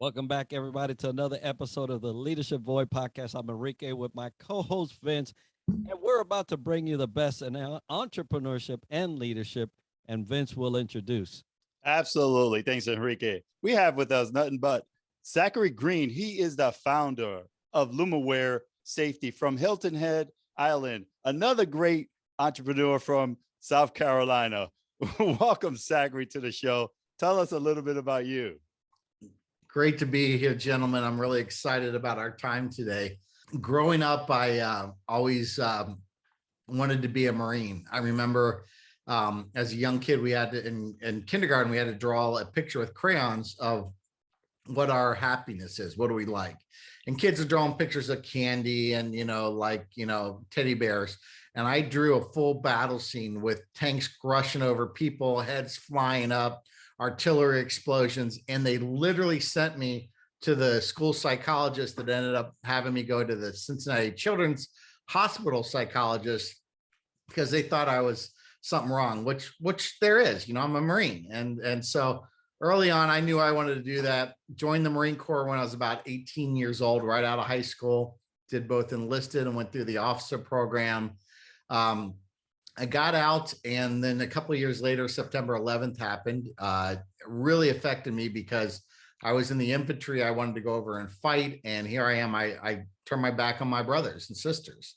Welcome back, everybody, to another episode of the Leadership Void podcast. I'm Enrique with my co-host Vince, and we're about to bring you the best in entrepreneurship and leadership. And Vince will introduce. Absolutely. Thanks, Enrique. We have with us nothing but Zachary Green. He is the founder of LumAware Safety from Hilton Head Island, another great entrepreneur from South Carolina. Welcome, Zachary, to the show. Tell us a little bit about you. Great to be here, gentlemen. I'm really excited about our time today. Growing up, I always wanted to be a Marine. I remember as a young kid, we had to, in kindergarten, we had to draw a picture with crayons of what our happiness is. What do we like? And kids are drawing pictures of candy and, teddy bears. And I drew a full battle scene with tanks rushing over people, heads flying up, artillery explosions. And they literally sent me to the school psychologist that ended up having me go to the Cincinnati Children's Hospital psychologist because they thought I was something wrong, which there is. I'm a Marine. And so early on, I knew I wanted to do that. Joined the Marine Corps when I was about 18 years old, right out of high school. Did both enlisted and went through the officer program. I got out, and then a couple of years later, September 11th happened. It really affected me because I was in the infantry. I wanted to go over and fight, and here I am. I turned my back on my brothers and sisters.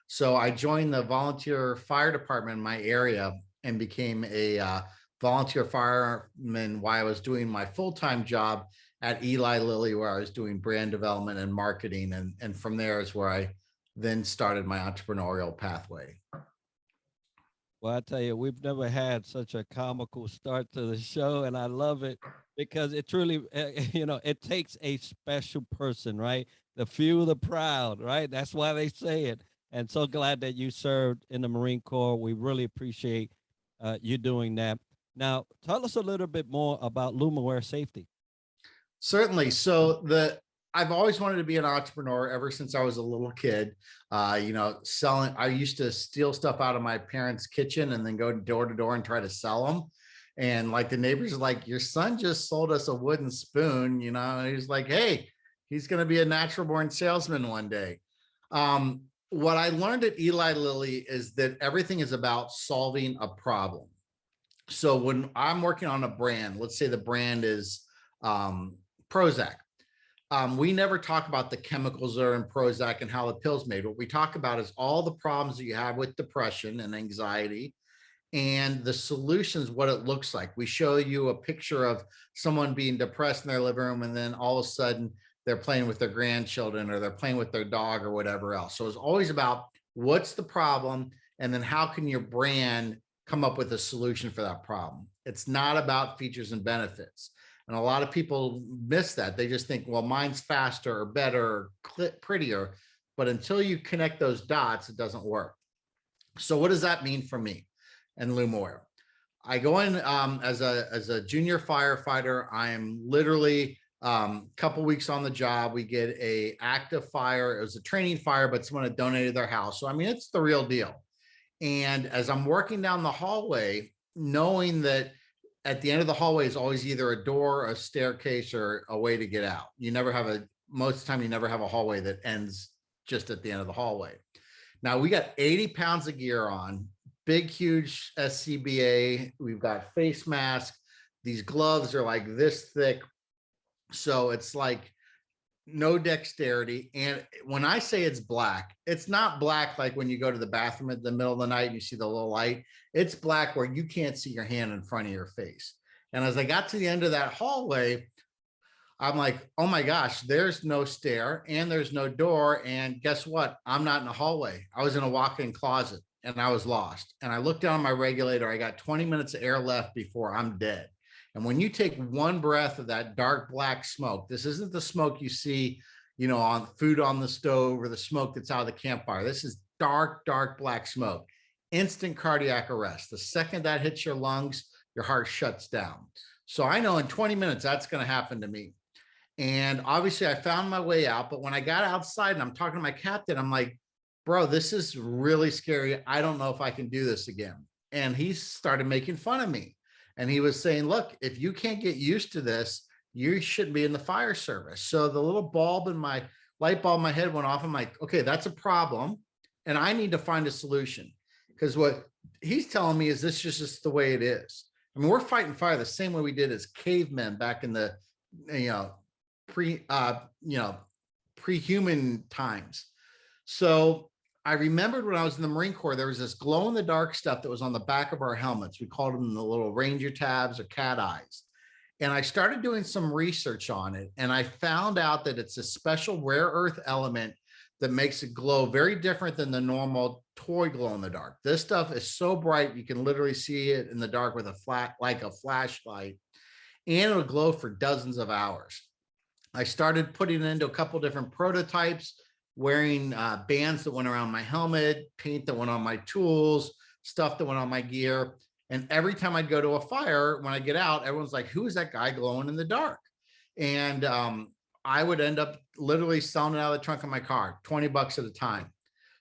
So I joined the volunteer fire department in my area and became a volunteer fireman while I was doing my full-time job at Eli Lilly, where I was doing brand development and marketing. And from there is where I then started my entrepreneurial pathway. Well, I tell you, we've never had such a comical start to the show, and I love it because it truly, it takes a special person, right? The few, the proud, right? That's why they say it. And so glad that you served in the Marine Corps. We really appreciate you doing that. Now, tell us a little bit more about LumAware Safety. Certainly. So I've always wanted to be an entrepreneur ever since I was a little kid. Selling. I used to steal stuff out of my parents' kitchen and then go door to door and try to sell them. And like the neighbors are like, your son just sold us a wooden spoon, and he's like, hey, he's going to be a natural born salesman one day. What I learned at Eli Lilly is that everything is about solving a problem. So when I'm working on a brand, let's say the brand is Prozac. We never talk about the chemicals that are in Prozac and how the pill's made. What we talk about is all the problems that you have with depression and anxiety and the solutions, what it looks like. We show you a picture of someone being depressed in their living room, and then all of a sudden they're playing with their grandchildren or they're playing with their dog or whatever else. So it's always about what's the problem and then how can your brand come up with a solution for that problem. It's not about features and benefits. And a lot of people miss that. They just think, well, mine's faster or better or prettier. But until you connect those dots, it doesn't work. So what does that mean for me and LumAware? I go in as a junior firefighter. I am literally couple weeks on the job. We get a active fire. It was a training fire, but someone had donated their house. So, it's the real deal. And as I'm working down the hallway, knowing that at the end of the hallway is always either a door, a staircase, or a way to get out. Most of the time, you never have a hallway that ends just at the end of the hallway. Now we got 80 pounds of gear on, big, huge SCBA. We've got face masks. These gloves are like this thick. So it's like no dexterity. And when I say it's black, it's not black like when you go to the bathroom at the middle of the night and you see the little light. It's black where you can't see your hand in front of your face. And as I got to the end of that hallway, I'm like, oh my gosh, there's no stair and there's no door. And guess what? I'm not in a hallway. I was in a walk-in closet and I was lost. And I looked down my regulator. I got 20 minutes of air left before I'm dead. And when you take one breath of that dark black smoke, this isn't the smoke you see, on food on the stove or the smoke that's out of the campfire. This is dark, dark black smoke, instant cardiac arrest. The second that hits your lungs, your heart shuts down. So I know in 20 minutes, that's going to happen to me. And obviously I found my way out. But when I got outside and I'm talking to my captain, I'm like, bro, this is really scary. I don't know if I can do this again. And he started making fun of me. And he was saying, look, if you can't get used to this, you shouldn't be in the fire service. So the little light bulb in my head went off. I'm like, okay, that's a problem. And I need to find a solution, because what he's telling me is this is just the way it is. I mean, we're fighting fire the same way we did as cavemen back in the, you know, pre-human times. So I remembered when I was in the Marine Corps, there was this glow in the dark stuff that was on the back of our helmets. We called them the little Ranger tabs or cat eyes. And I started doing some research on it, and I found out that it's a special rare earth element that makes it glow very different than the normal toy glow in the dark. This stuff is so bright you can literally see it in the dark with like a flashlight, and it'll glow for dozens of hours. I started putting it into a couple different prototypes, wearing bands that went around my helmet, paint that went on my tools, stuff that went on my gear. And every time I'd go to a fire, when I get out, everyone's like, who is that guy glowing in the dark? And I would end up literally selling it out of the trunk of my car, 20 bucks at a time.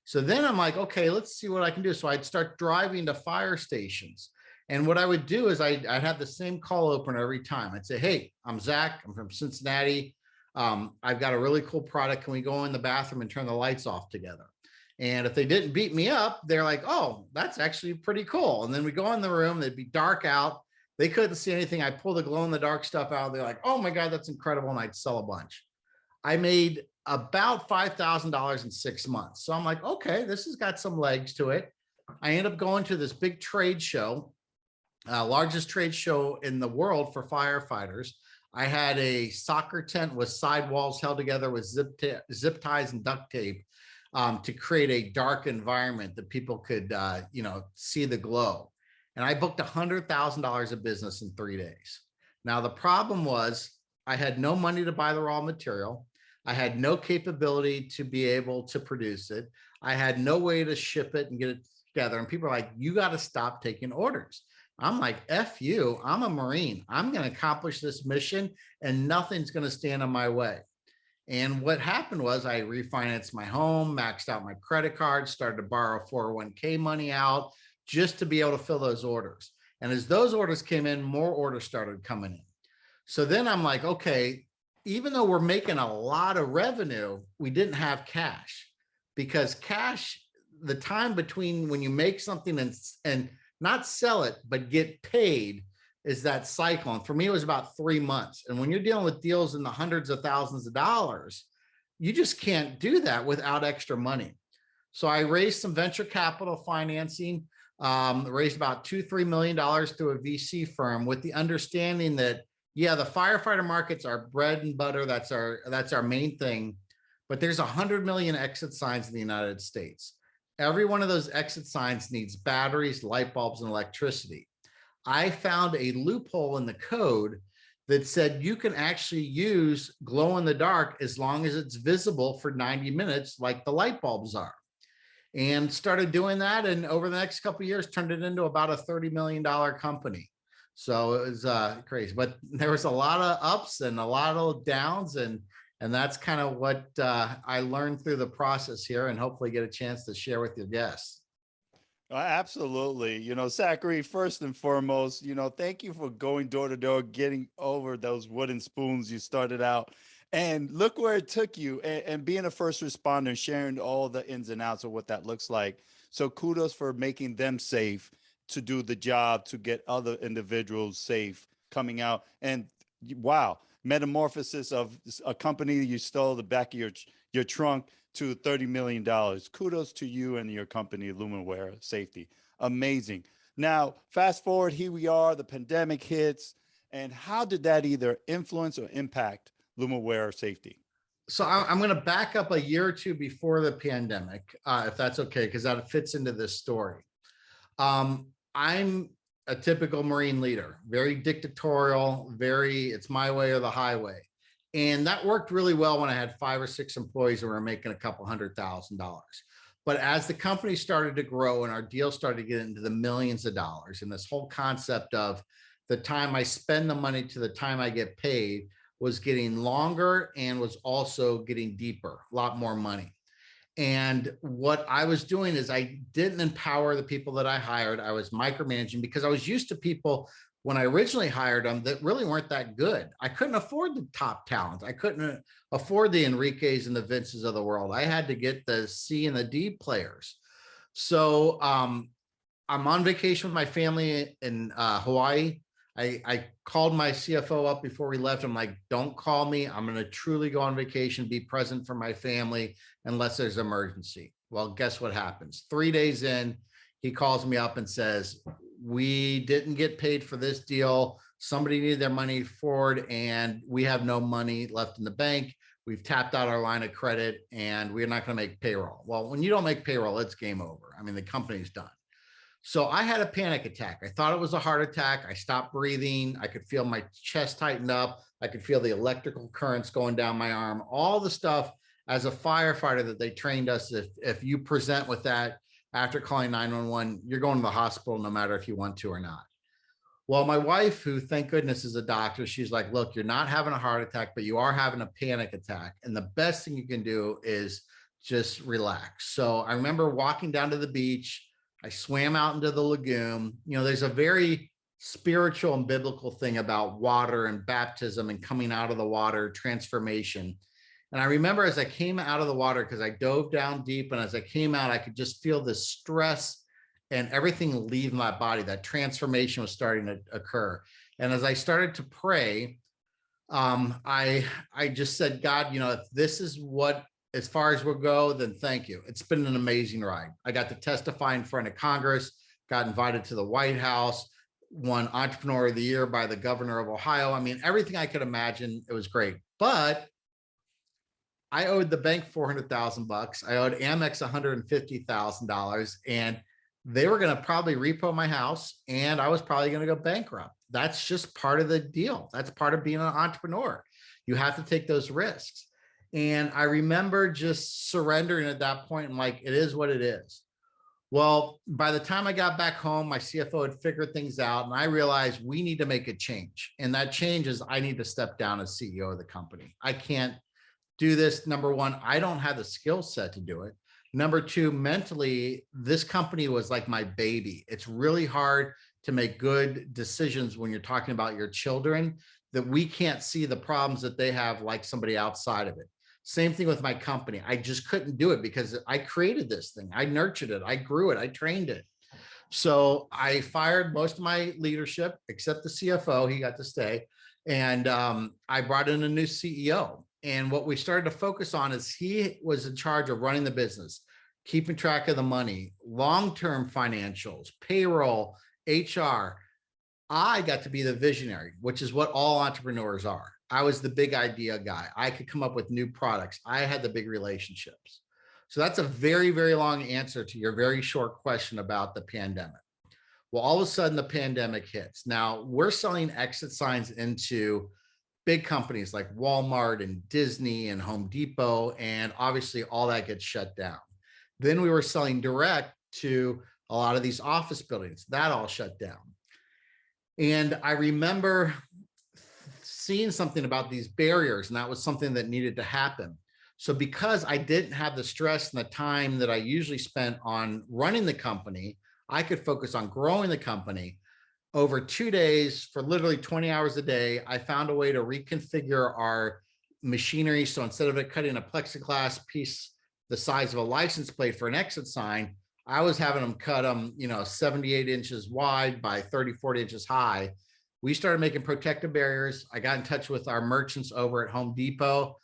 So then I'm like, okay, let's see what I can do. So I'd start driving to fire stations. And what I would do is I'd have the same call opener every time. I'd say, hey, I'm Zach. I'm from Cincinnati. I've got a really cool product. Can we go in the bathroom and turn the lights off together? And if they didn't beat me up, they're like, oh, that's actually pretty cool. And then we go in the room, they'd be dark out. They couldn't see anything. I pull the glow in the dark stuff out. They're like, oh my God, that's incredible. And I'd sell a bunch. I made about $5,000 in 6 months. So I'm like, okay, this has got some legs to it. I end up going to this big trade show, largest trade show in the world for firefighters. I had a soccer tent with sidewalls held together with zip ties and duct tape to create a dark environment that people could, see the glow. And I booked $100,000 of business in 3 days. Now, the problem was I had no money to buy the raw material. I had no capability to be able to produce it. I had no way to ship it and get it together. And people are like, you got to stop taking orders. I'm like, F you, I'm a Marine. I'm going to accomplish this mission and nothing's going to stand in my way. And what happened was I refinanced my home, maxed out my credit card, started to borrow 401k money out just to be able to fill those orders. And as those orders came in, more orders started coming in. So then I'm like, okay, even though we're making a lot of revenue, we didn't have cash, because cash, the time between when you make something and not sell it, but get paid is that cycle. And for me, it was about 3 months. And when you're dealing with deals in the hundreds of thousands of dollars, you just can't do that without extra money. So I raised some venture capital financing, raised about $2-3 million through a VC firm, with the understanding that, yeah, the firefighter market's our bread and butter. That's our main thing. But there's 100 million exit signs in the United States. Every one of those exit signs needs batteries, light bulbs, and electricity. I found a loophole in the code that said you can actually use glow in the dark as long as it's visible for 90 minutes, like the light bulbs are. And started doing that. And over the next couple of years, turned it into about a $30 million company. So it was crazy, but there was a lot of ups and a lot of downs. And that's kind of what I learned through the process here, and hopefully get a chance to share with your guests. Absolutely. Zachary, first and foremost, thank you for going door to door, getting over those wooden spoons you started out, and look where it took you, and being a first responder and sharing all the ins and outs of what that looks like. So kudos for making them safe to do the job, to get other individuals safe coming out. And wow, metamorphosis of a company you stole the back of your trunk to $30 million. Kudos to you and your company, LumAware Safety. Amazing. Now, fast forward, here we are, the pandemic hits. And how did that either influence or impact LumAware Safety? So I'm going to back up a year or two before the pandemic, if that's okay, because that fits into this story. I'm a typical Marine leader, very dictatorial, it's my way or the highway. And that worked really well when I had 5 or 6 employees who were making a couple $100,000. But as the company started to grow and our deals started to get into the millions of dollars, and this whole concept of the time I spend the money to the time I get paid was getting longer and was also getting deeper, a lot more money. And what I was doing is I didn't empower the people that I hired. I was micromanaging because I was used to people when I originally hired them that really weren't that good. I couldn't afford the top talent. I couldn't afford the Enriques and the Vinces of the world. I had to get the C and the D players. So I'm on vacation with my family in Hawaii. I called my CFO up before we left. I'm like, don't call me. I'm going to truly go on vacation, be present for my family unless there's an emergency. Well, guess what happens? 3 days in, he calls me up and says, we didn't get paid for this deal. Somebody needed their money forward and we have no money left in the bank. We've tapped out our line of credit and we're not going to make payroll. Well, when you don't make payroll, it's game over. I mean, the company's done. So I had a panic attack. I thought it was a heart attack. I stopped breathing. I could feel my chest tighten up. I could feel the electrical currents going down my arm, all the stuff as a firefighter that they trained us. If you present with that after calling 911, you're going to the hospital no matter if you want to or not. Well, my wife, who thank goodness is a doctor, she's like, look, you're not having a heart attack, but you are having a panic attack. And the best thing you can do is just relax. So I remember walking down to the beach. I swam out into the lagoon. You know, there's a very spiritual and biblical thing about water and baptism and coming out of the water, transformation. And I remember as I came out of the water, because I dove down deep, and as I came out, I could just feel this stress and everything leave my body. That transformation was starting to occur. And as I started to pray, I just said, God, you know, if this is what, as far as we'll go, then thank you. It's been an amazing ride. I got to testify in front of Congress, got invited to the White House, won Entrepreneur of the Year by the governor of Ohio. I mean, everything I could imagine. It was great. But I owed the bank $400,000. I owed Amex $150,000, and they were going to probably repo my house, and I was probably going to go bankrupt. That's just part of the deal. That's part of being an entrepreneur. You have to take those risks. And I remember just surrendering at that point and like, it is what it is. Well, by the time I got back home, my CFO had figured things out and I realized we need to make a change. And that change is I need to step down as CEO of the company. I can't do this. Number one, I don't have the skill set to do it. Number two, mentally, this company was like my baby. It's really hard to make good decisions when you're talking about your children that we can't see the problems that they have like somebody outside of it. Same thing with my company. I just couldn't do it because I created this thing. I nurtured it. I grew it. I trained it. So I fired most of my leadership except the CFO. He got to stay. And I brought in a new CEO. And what we started to focus on is he was in charge of running the business, keeping track of the money, long-term financials, payroll, HR. I got to be the visionary, which is what all entrepreneurs are. I was the big idea guy. I could come up with new products. I had the big relationships. So that's a very, very long answer to your very short question about the pandemic. Well, all of a sudden the pandemic hits. Now we're selling exit signs into big companies like Walmart and Disney and Home Depot, and obviously all that gets shut down. Then we were selling direct to a lot of these office buildings. That all shut down. And I remember seeing something about these barriers, and that was something that needed to happen. So because I didn't have the stress and the time that I usually spent on running the company, I could focus on growing the company. Over 2 days for literally 20 hours a day, I found a way to reconfigure our machinery. So instead of it cutting a plexiglass piece the size of a license plate for an exit sign, I was having them cut them, 78 inches wide by 30, 40 inches high. We started making protective barriers. I got in touch with our merchants over at Home Depot.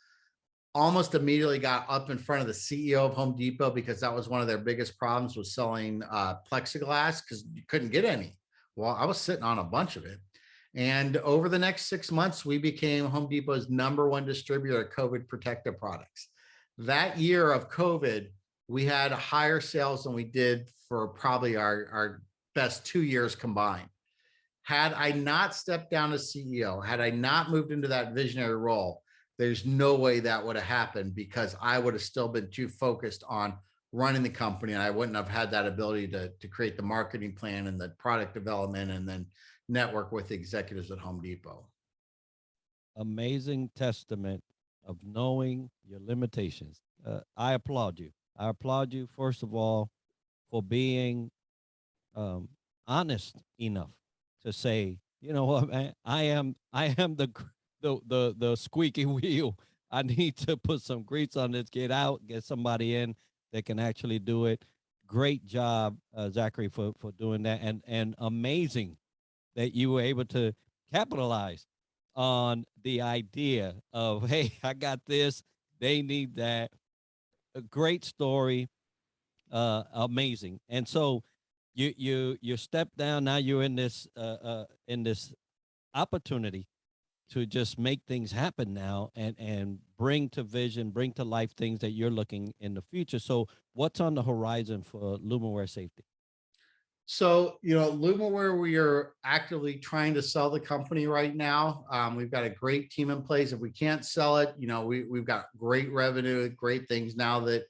Almost immediately got up in front of the CEO of Home Depot because that was one of their biggest problems was selling plexiglass because you couldn't get any. Well, I was sitting on a bunch of it. And over the next 6 months, we became Home Depot's #1 distributor of COVID protective products. That year of COVID, we had higher sales than we did for probably our best 2 years combined. Had I not stepped down as CEO, had I not moved into that visionary role, there's no way that would have happened because I would have still been too focused on running the company and I wouldn't have had that ability to create the marketing plan and the product development and then network with the executives at Home Depot. Amazing testament of knowing your limitations. I applaud you. I applaud you, first of all, for being honest enough to say, You know what, man? I am the squeaky wheel. I need to put some grease on this, get out, get somebody in that can actually do it. Great job, Zachary, for doing that, and amazing that you were able to capitalize on the idea of, hey, I got this, they need that. A great story, amazing. And so you step down. Now you're in this opportunity to just make things happen now, and bring to vision, bring to life things that you're looking in the future. So what's on the horizon for LumAware Safety? So, LumAware, we are actively trying to sell the company right now. We've got a great team in place. If we can't sell it, we've got great revenue, great things now that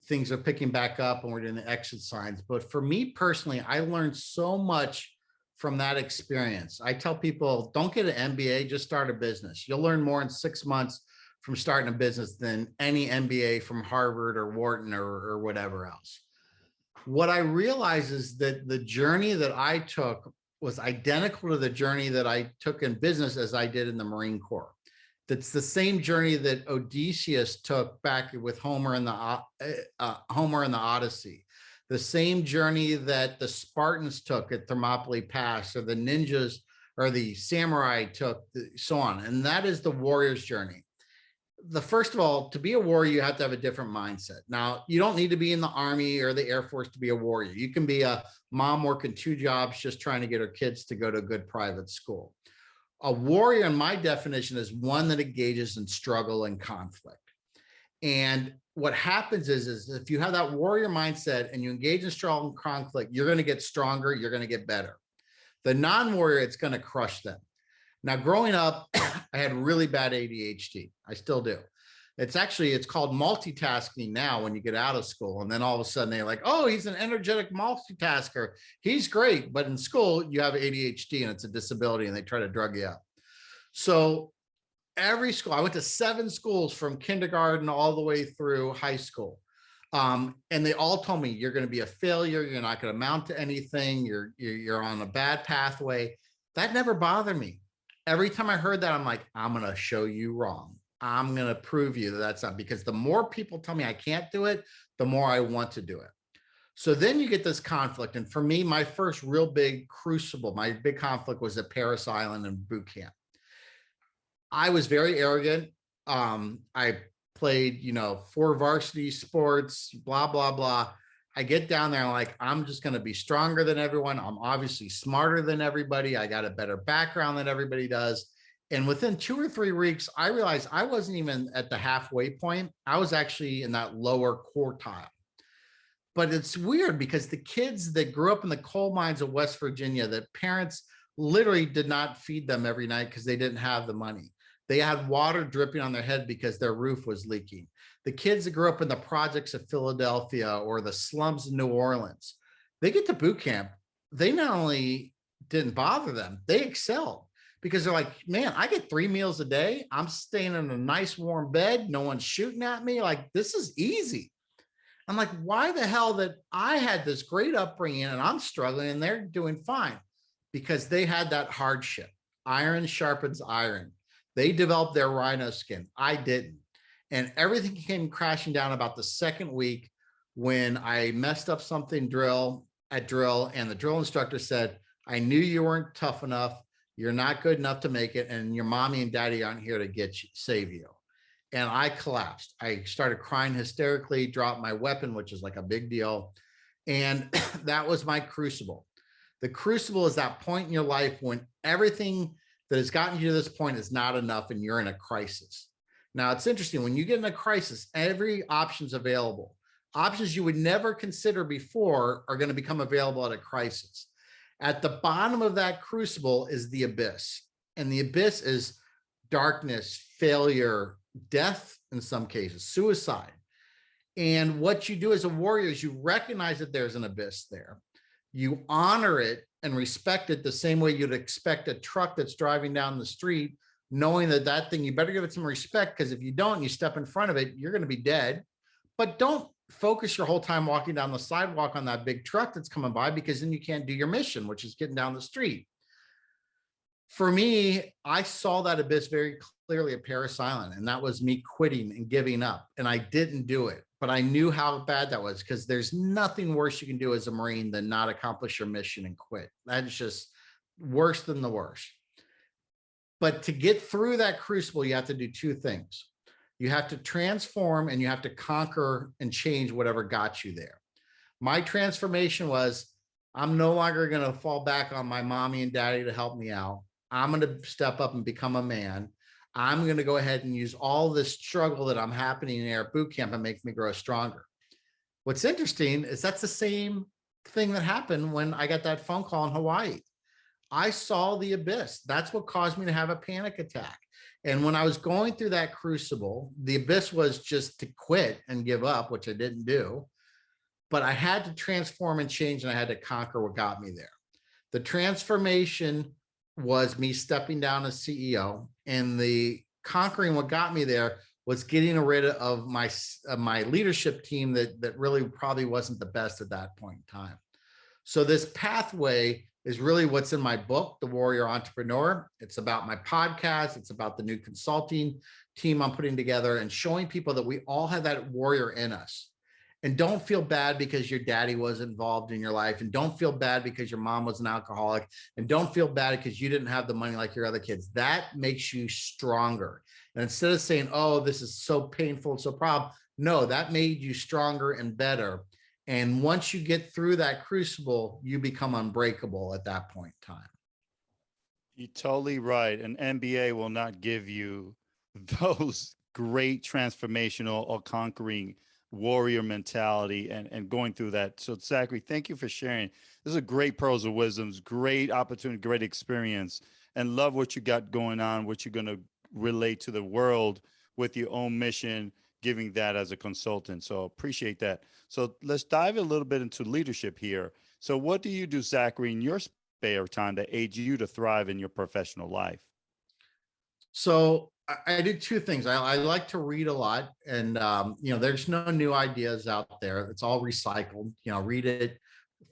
things are picking back up and we're doing the exit signs. But for me personally, I learned so much from that experience. I tell people, don't get an MBA, just start a business. You'll learn more in 6 months from starting a business than any MBA from Harvard or Wharton or whatever else. What I realized is that the journey that I took was identical to the journey that I took in business as I did in the Marine Corps. That's the same journey that Odysseus took back with Homer and the Odyssey. The same journey that the Spartans took at Thermopylae Pass, or the ninjas or the samurai took, so on. And that is the warrior's journey. First of all, to be a warrior, you have to have a different mindset. Now, you don't need to be in the Army or the Air Force to be a warrior. You can be a mom working 2 jobs, just trying to get her kids to go to a good private school. A warrior, in my definition, is one that engages in struggle and conflict. And what happens is if you have that warrior mindset and you engage in struggle and conflict, you're going to get stronger, you're going to get better. The non-warrior, it's going to crush them. Now, growing up, I had really bad ADHD. I still do. It's called multitasking now when you get out of school. And then all of a sudden they're like, oh, he's an energetic multitasker. He's great. But in school, you have ADHD and it's a disability and they try to drug you up. So every school, I went to 7 schools from kindergarten all the way through high school. And they all told me, you're going to be a failure. You're not going to amount to anything. You're on a bad pathway. That never bothered me. Every time I heard that, I'm like, I'm going to show you wrong. I'm going to prove you that that's not, because the more people tell me I can't do it, the more I want to do it. So then you get this conflict. And for me, my first real big crucible, my big conflict was at Paris Island and boot camp. I was very arrogant. I played, 4 varsity sports, blah, blah, blah. I get down there and like, I'm just going to be stronger than everyone. I'm obviously smarter than everybody. I got a better background than everybody does. And within 2 or 3 weeks, I realized I wasn't even at the halfway point. I was actually in that lower quartile. But it's weird because the kids that grew up in the coal mines of West Virginia, that parents literally did not feed them every night because they didn't have the money. They had water dripping on their head because their roof was leaking. The kids that grew up in the projects of Philadelphia or the slums of New Orleans, they get to boot camp. They not only didn't bother them, they excelled because they're like, man, I get 3 meals a day. I'm staying in a nice warm bed. No one's shooting at me. Like, this is easy. I'm like, why the hell that I had this great upbringing and I'm struggling and they're doing fine? Because they had that hardship. Iron sharpens iron. They developed their rhino skin. I didn't. And everything came crashing down about the second week when I messed up something at drill, and the drill instructor said, I knew you weren't tough enough. You're not good enough to make it. And your mommy and daddy aren't here to save you. And I collapsed. I started crying hysterically, dropped my weapon, which is like a big deal. And that was my crucible. The crucible is that point in your life when everything that has gotten you to this point is not enough and you're in a crisis. Now, it's interesting. When you get in a crisis, every option's available. Options you would never consider before are going to become available at a crisis. At the bottom of that crucible is the abyss. And the abyss is darkness, failure, death in some cases, suicide. And what you do as a warrior is you recognize that there's an abyss there. You honor it and respect it the same way you'd expect a truck that's driving down the street, knowing that that thing, you better give it some respect, because if you don't, you step in front of it, you're going to be dead. But don't focus your whole time walking down the sidewalk on that big truck that's coming by, because then you can't do your mission, which is getting down the street. For me, I saw that abyss very clearly at Paris Island, and that was me quitting and giving up. And I didn't do it, but I knew how bad that was, because there's nothing worse you can do as a Marine than not accomplish your mission and quit. That is just worse than the worst. But to get through that crucible, you have to do two things. You have to transform, and you have to conquer and change whatever got you there. My transformation was, I'm no longer going to fall back on my mommy and daddy to help me out. I'm going to step up and become a man. I'm going to go ahead and use all this struggle that I'm happening in air boot camp and make me grow stronger. What's interesting is that's the same thing that happened when I got that phone call in Hawaii. I saw the abyss. That's what caused me to have a panic attack. And when I was going through that crucible, the abyss was just to quit and give up, which I didn't do. But I had to transform and change, and I had to conquer what got me there. The transformation was me stepping down as CEO, and the conquering what got me there was getting rid of my leadership team that really probably wasn't the best at that point in time. So this pathway is really what's in my book, The Warrior Entrepreneur. It's about my podcast. It's about the new consulting team I'm putting together, and showing people that we all have that warrior in us. And don't feel bad because your daddy was involved in your life, and don't feel bad because your mom was an alcoholic, and don't feel bad because you didn't have the money like your other kids. That makes you stronger. And instead of saying, oh, this is so painful, so problem, no, that made you stronger and better. And once you get through that crucible, you become unbreakable at that point in time. You're totally right. An MBA will not give you those great transformational or conquering warrior mentality and going through that. So Zachary, thank you for sharing. This is a great pearls of wisdoms, great opportunity, great experience, and love what you got going on, what you're going to relate to the world with your own mission, giving that as a consultant. So appreciate that. So let's dive a little bit into leadership here. So what do you do, Zachary, in your spare time that aids you to thrive in your professional life? So I do two things. I like to read a lot, and there's no new ideas out there. It's all recycled. Read it,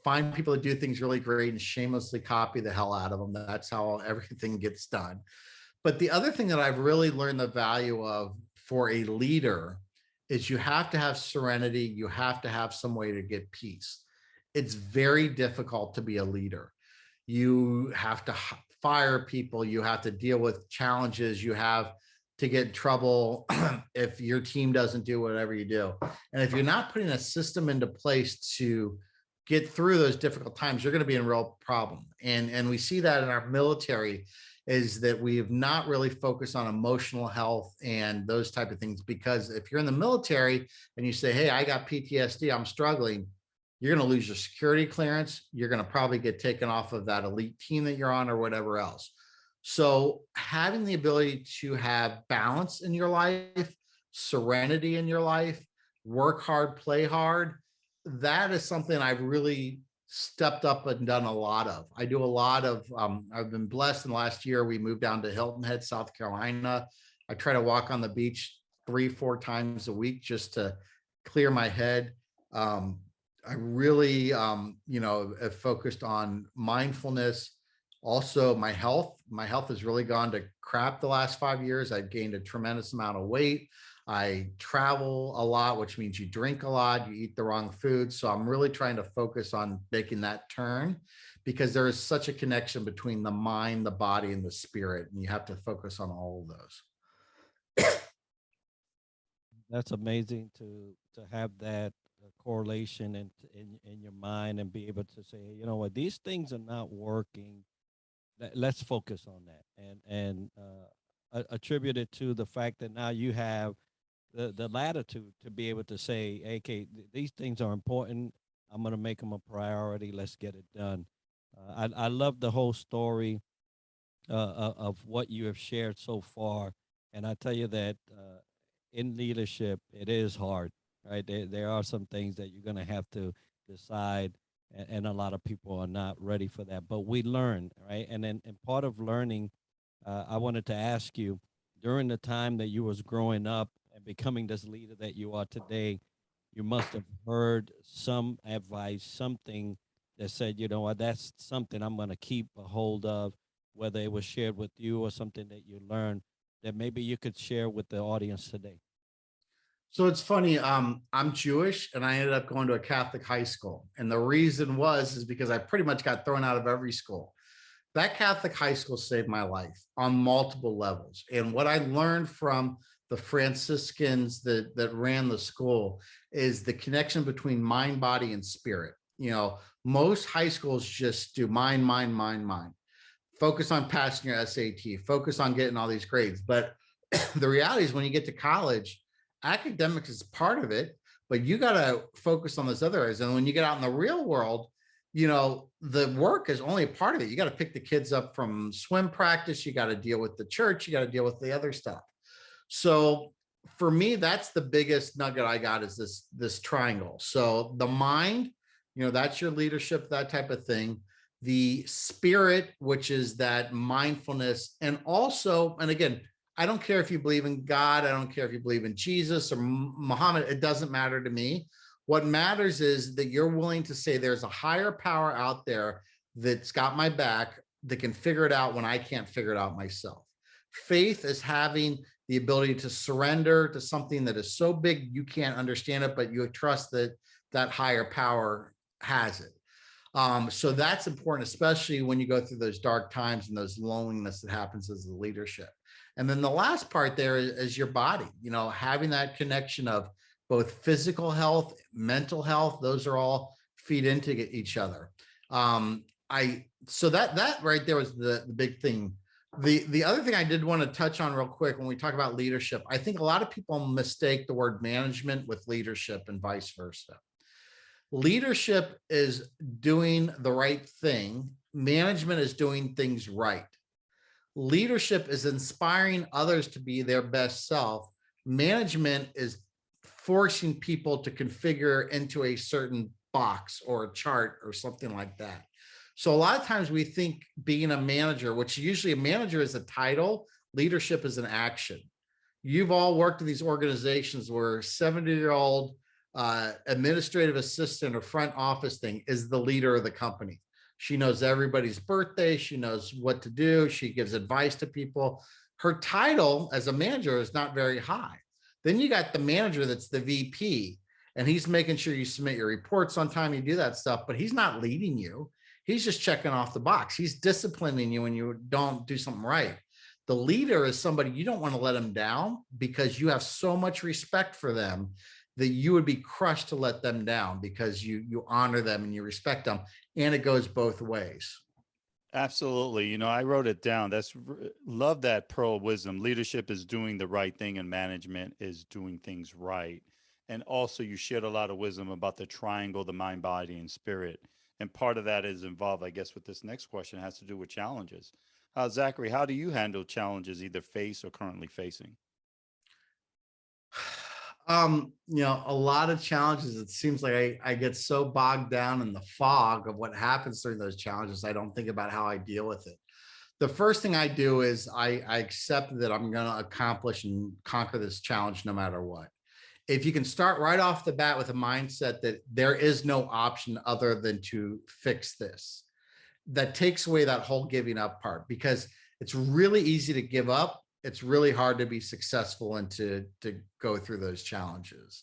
find people that do things really great, and shamelessly copy the hell out of them. That's how everything gets done. But the other thing that I've really learned the value of for a leader is you have to have serenity. You have to have some way to get peace. It's very difficult to be a leader. You have to fire people. You have to deal with challenges. You have to get in trouble if your team doesn't do whatever you do. And if you're not putting a system into place to get through those difficult times, you're going to be in real problem. And we see that in our military, is that we have not really focused on emotional health and those type of things. Because if you're in the military and you say, hey, I got PTSD, I'm struggling, you're going to lose your security clearance. You're going to probably get taken off of that elite team that you're on or whatever else. So having the ability to have balance in your life, serenity in your life, work hard, play hard, that is something I've really stepped up and done a lot of. I do a lot of, I've been blessed in the last year. We moved down to Hilton Head, South Carolina. I try to walk on the beach 3-4 times a week just to clear my head. I really, have focused on mindfulness. Also, my health has really gone to crap the last 5 years. I've gained a tremendous amount of weight. I travel a lot, which means you drink a lot, you eat the wrong food. So I'm really trying to focus on making that turn, because there is such a connection between the mind, the body, and the spirit. And you have to focus on all of those. That's amazing to have that correlation in your mind and be able to say, you know what, these things are not working. Let's focus on that, and attribute it to the fact that now you have the latitude to be able to say, hey, okay, these things are important. I'm going to make them a priority. Let's get it done. I love the whole story of what you have shared so far. And I tell you that in leadership, it is hard, right? There are some things that you're going to have to decide, and a lot of people are not ready for that. But we learn, right? And then, and part of learning, I wanted to ask you, during the time that you was growing up and becoming this leader that you are today, you must have heard some advice, something that said, you know what, that's something I'm going to keep a hold of. whether it was shared with you or something that you learned that maybe you could share with the audience today? So it's funny. I'm Jewish, and I ended up going to a Catholic high school, and the reason is because I pretty much got thrown out of every school. That Catholic high school saved my life on multiple levels. And what I learned from the Franciscans that ran the school is the connection between mind, body, and spirit. Most high schools just do mind, mind, mind, mind. Focus on passing your SAT, focus on getting all these grades. But the reality is when you get to college, academics is part of it, but you got to focus on those other areas. And when you get out in the real world, the work is only a part of it. You got to pick the kids up from swim practice. You got to deal with the church. You got to deal with the other stuff. So for me, that's the biggest nugget I got is this triangle. So the mind, that's your leadership, that type of thing. The spirit, which is that mindfulness. And also, and again, I don't care if you believe in God. I don't care if you believe in Jesus or Muhammad. It doesn't matter to me. What matters is that you're willing to say there's a higher power out there that's got my back, that can figure it out when I can't figure it out myself. Faith is having the ability to surrender to something that is so big you can't understand it, but you trust that that higher power has it. So that's important, especially when you go through those dark times and those loneliness that happens as a leadership. And then the last part there is your body, having that connection of both physical health, mental health, those are all feed into each other. So that right there was the big thing. The other thing I did want to touch on real quick when we talk about leadership, I think a lot of people mistake the word management with leadership and vice versa. Leadership is doing the right thing. Management is doing things right. Leadership is inspiring others to be their best self. Management is forcing people to configure into a certain box or a chart or something like that. So a lot of times we think being a manager, which usually a manager is a title, leadership is an action. You've all worked in these organizations where 70-year-old administrative assistant or front office thing is the leader of the company. She knows everybody's birthday. She knows what to do. She gives advice to people. Her title as a manager is not very high. Then you got the manager that's the VP, and he's making sure you submit your reports on time, you do that stuff, but he's not leading you. He's just checking off the box. He's disciplining you when you don't do something right. The leader is somebody you don't want to let them down because you have so much respect for them that you would be crushed to let them down because you honor them and you respect them. And it goes both ways. Absolutely. I wrote it down. Love that pearl of wisdom. Leadership is doing the right thing and management is doing things right. And also you shared a lot of wisdom about the triangle, the mind, body, and spirit. And part of that is involved, I guess, with this next question has to do with challenges. Zachary, how do you handle challenges either face or currently facing? A lot of challenges. It seems like I get so bogged down in the fog of what happens during those challenges. I don't think about how I deal with it. The first thing I do is I accept that I'm going to accomplish and conquer this challenge no matter what. If you can start right off the bat with a mindset that there is no option other than to fix this, that takes away that whole giving up part, because it's really easy to give up. It's really hard to be successful and to go through those challenges.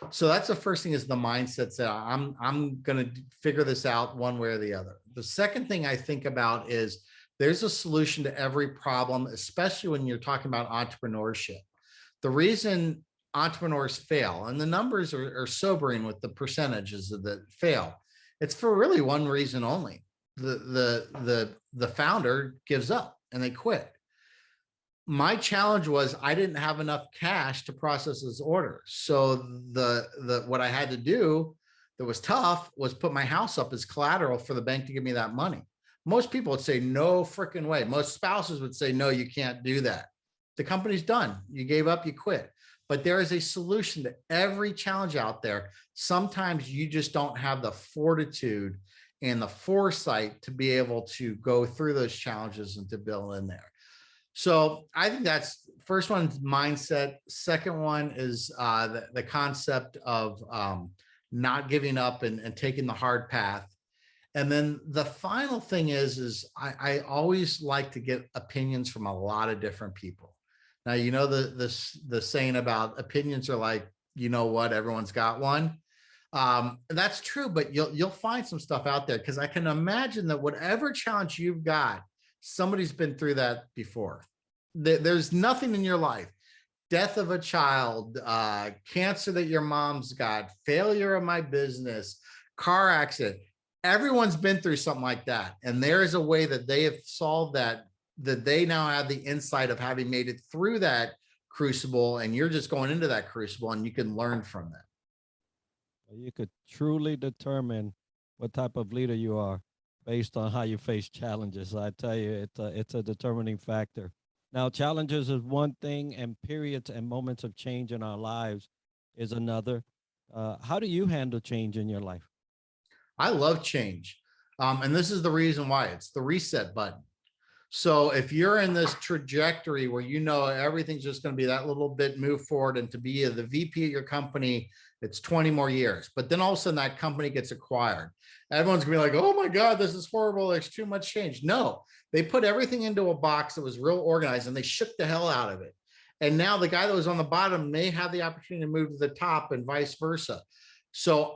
So that's the first thing, is the mindset that I'm going to figure this out one way or the other. The second thing I think about is there's a solution to every problem, especially when you're talking about entrepreneurship. The reason entrepreneurs fail, and the numbers are sobering with the percentages that fail, it's for really one reason only. The founder gives up and they quit. My challenge was I didn't have enough cash to process this order. So what I had to do that was tough was put my house up as collateral for the bank to give me that money. Most people would say, no freaking way. Most spouses would say, no, you can't do that. The company's done. You gave up, you quit. But there is a solution to every challenge out there. Sometimes you just don't have the fortitude and the foresight to be able to go through those challenges and to build in there. So I think that's first one, mindset. Second one is the concept of not giving up and taking the hard path. And then the final thing is I always like to get opinions from a lot of different people. Now, you know, the saying about opinions are like, you know what, everyone's got one. That's true, but you'll find some stuff out there, because I can imagine that whatever challenge you've got, somebody's been through that before. There's nothing in your life, death of a child, cancer that your mom's got, failure of my business, car accident. Everyone's been through something like that. And there is a way that they have solved that, that they now have the insight of having made it through that crucible. And you're just going into that crucible and you can learn from that. You could truly determine what type of leader you are based on how you face challenges. I tell you, it's a determining factor. Now, challenges is one thing, and periods and moments of change in our lives is another. How do you handle change in your life? I love change. And this is the reason why. It's the reset button. So if you're in this trajectory where you know everything's just going to be that little bit move forward, and to be the VP at your company, it's 20 more years. But then all of a sudden that company gets acquired. Everyone's gonna be like, oh my God, this is horrible. There's too much change. No, they put everything into a box that was real organized and they shook the hell out of it. And now the guy that was on the bottom may have the opportunity to move to the top, and vice versa. So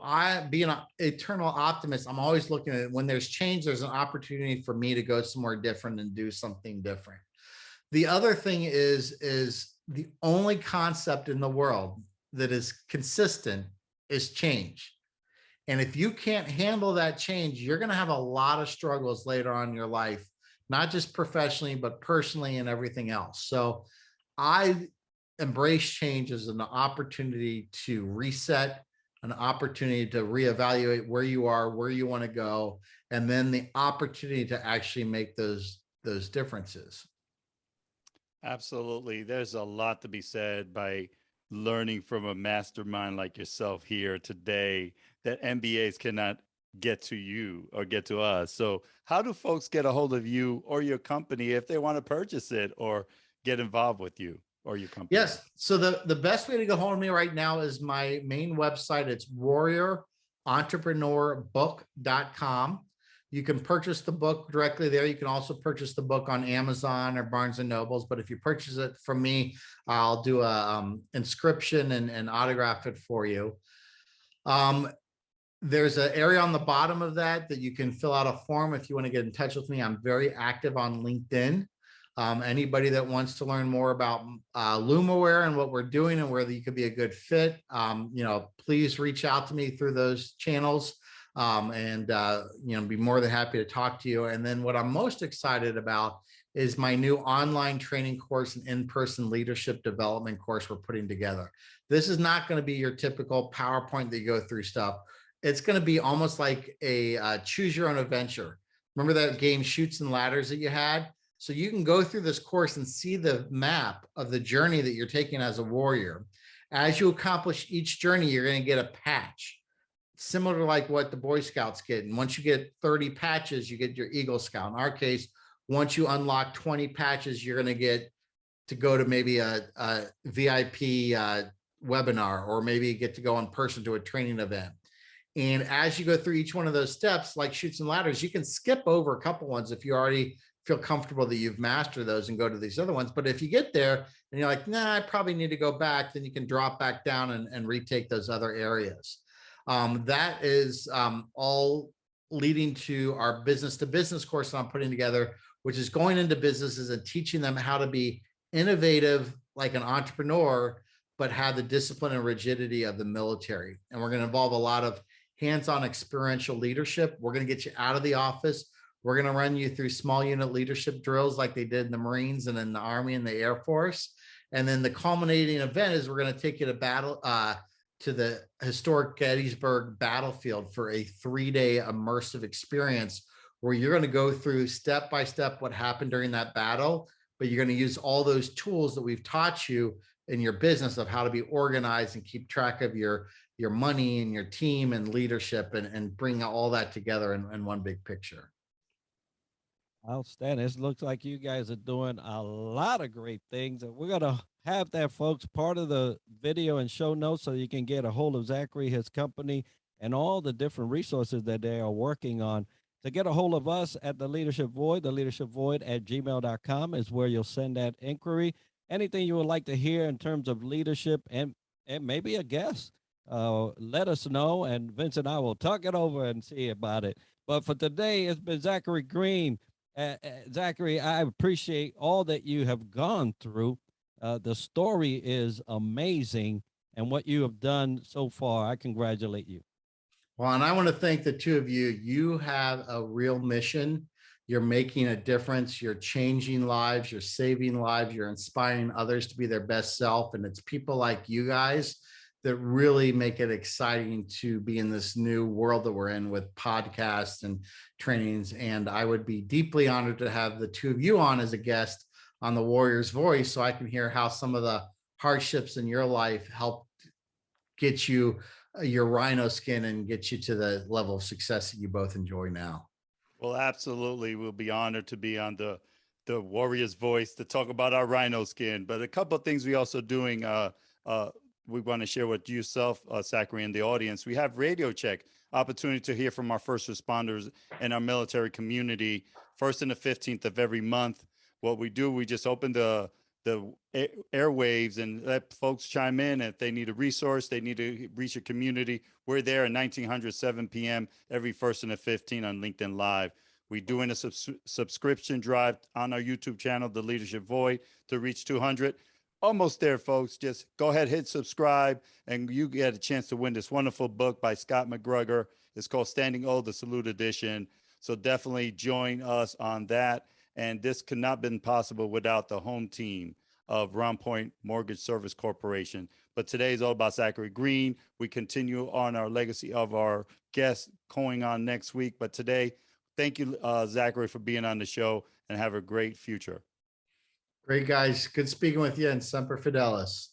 being an eternal optimist, I'm always looking at it. When there's change, there's an opportunity for me to go somewhere different and do something different. The other thing is the only concept in the world that is consistent is change. And if you can't handle that change, you're going to have a lot of struggles later on in your life, not just professionally, but personally and everything else. So I embrace change as an opportunity to reset, an opportunity to reevaluate where you are, where you want to go, and then the opportunity to actually make those differences. Absolutely. There's a lot to be said by learning from a mastermind like yourself here today that MBAs cannot get to you or get to us. So how do folks get a hold of you or your company if they want to purchase it or get involved with you or your company? Yes. So the best way to get hold of me right now is my main website. It's warriorentrepreneurbook.com. You can purchase the book directly there. You can also purchase the book on Amazon or Barnes and Nobles. But if you purchase it from me, I'll do a inscription and autograph it for you. There's an area on the bottom of that you can fill out a form if you want to get in touch with me. I'm very active on LinkedIn. Anybody that wants to learn more about LumAware and what we're doing and whether you could be a good fit, please reach out to me through those channels, and be more than happy to talk to you. And then what I'm most excited about is my new online training course and in-person leadership development course we're putting together. This is not going to be your typical PowerPoint that you go through stuff. It's going to be almost like a choose your own adventure. Remember that game Chutes and Ladders that you had? So you can go through this course and see the map of the journey that you're taking as a warrior. As you accomplish each journey, you're going to get a patch, similar to like what the Boy Scouts get. And once you get 30 patches, you get your Eagle Scout. In our case, once you unlock 20 patches, you're going to get to go to maybe a VIP webinar, or maybe get to go in person to a training event. And as you go through each one of those steps, like Chutes and Ladders, you can skip over a couple ones if you already feel comfortable that you've mastered those and go to these other ones. But if you get there and you're like, nah, I probably need to go back, then you can drop back down and retake those other areas. That is all leading to our business to business course that I'm putting together, which is going into businesses and teaching them how to be innovative like an entrepreneur, but have the discipline and rigidity of the military. And we're going to involve a lot of hands-on experiential leadership. We're going to get you out of the office. We're going to run you through small unit leadership drills like they did in the Marines and in the Army and the Air Force. And then the culminating event is we're going to take you to battle, to the historic Gettysburg battlefield for a 3-day immersive experience where you're going to go through step by step what happened during that battle, but you're going to use all those tools that we've taught you in your business of how to be organized and keep track of your money and your team and leadership, and bring all that together in one big picture. Outstanding. It looks like you guys are doing a lot of great things. And we're going to have that, folks, part of the video and show notes so you can get a hold of Zachary, his company, and all the different resources that they are working on. To get a hold of us at the Leadership Void, theleadershipvoid@gmail.com is where you'll send that inquiry. Anything you would like to hear in terms of leadership and maybe a guest, let us know, and Vince and I will talk it over and see about it. But for today, it's been Zachary Green. Zachary, I appreciate all that you have gone through. The story is amazing, and what you have done so far, I congratulate you. Well, and I want to thank the two of you. You have a real mission. You're making a difference. You're changing lives. You're saving lives. You're inspiring others to be their best self. And it's people like you guys that really make it exciting to be in this new world that we're in with podcasts and trainings. And I would be deeply honored to have the two of you on as a guest on the Warrior's Voice, so I can hear how some of the hardships in your life helped get you your rhino skin and get you to the level of success that you both enjoy now. Well, absolutely. We'll be honored to be on the Warrior's Voice to talk about our rhino skin. But a couple of things we also doing, we want to share with yourself, Zachary, and the audience. We have Radio Check, opportunity to hear from our first responders and our military community, 1st and the 15th of every month. What we do, we just open the airwaves and let folks chime in. If they need a resource, they need to reach a community, we're there at 1900, 7 p.m. every 1st and the 15th on LinkedIn Live. We're doing a subscription drive on our YouTube channel, The Leadership Void, to reach 200. Almost there, folks. Just go ahead, hit subscribe, and you get a chance to win this wonderful book by Scott McGregor. It's called Standing Old, the Salute Edition. So definitely join us on that. And this could not have been possible without the home team of Round Point Mortgage Service Corporation. But today is all about Zachary Green. We continue on our legacy of our guests going on next week. But today, thank you, Zachary, for being on the show, and have a great future. Great, guys. Good speaking with you, and Semper Fidelis.